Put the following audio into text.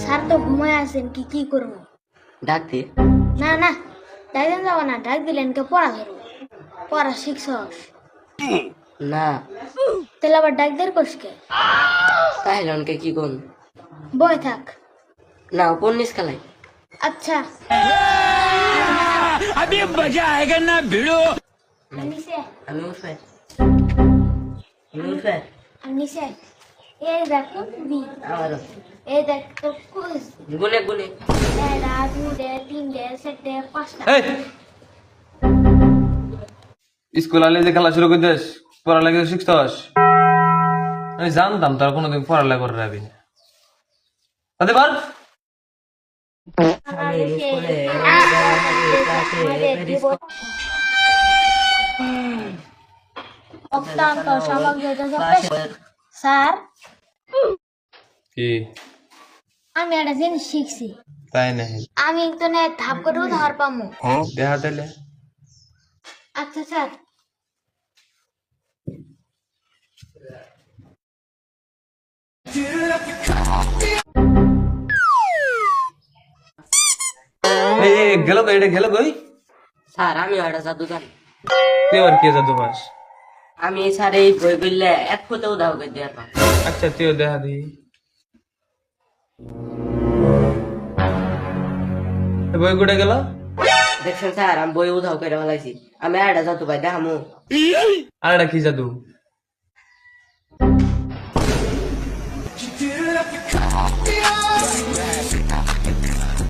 Sir তো ঘুমায় আছেন, কি করবো? ডাক দে। না না, ডাকবেন যাবো না, ডাক দিলেন কে পড়া ধরবো, পড়া শিখছস? না তাহলে আবার ডাক দের কোষকে? তাহলে অনকে কি কোন? বয় থাক। না পন্নিস খেলাই। আচ্ছা अभी मजा आएगा ना भिड़ो। নিচে আমি উঠবে আমি উঠবে নিচে এই দেখো বি, আমারও এই দেখ তো কুস, গুনে গুনে এটা 2 ডে 3 ডে 4 ডে 5টা। স্কুল আলে যে খেলা শুরু করতেস পড়ালেখা শিখছস? আমি জানতাম তোর কোনোদিন পড়ালেখা করে রাখবি না। তাতে পার অত্যন্ত স্যার, কি আমি একটা জিনিস শিখছি, তাই নাই আমি তো না ধাপ করেও ধর পামু। দেখা তাইলে আচ্ছা স্যার। গেল কই? এটা গেল কই? স্যার আমি একটা জাদু জানি। তুই আর কে জাদু পাস? আমি স্যার এই বই বললে এক ফোঁটাও দাও করে দিয়ে পারবো। আচ্ছা তুইও দেখা দি। বই গুড়ে গেল? দেখছেন স্যার আমি বই উধাও করে ফেলাইছি। আমি একটা জাদু ভাই দেখামু। আর এটা কি জাদু?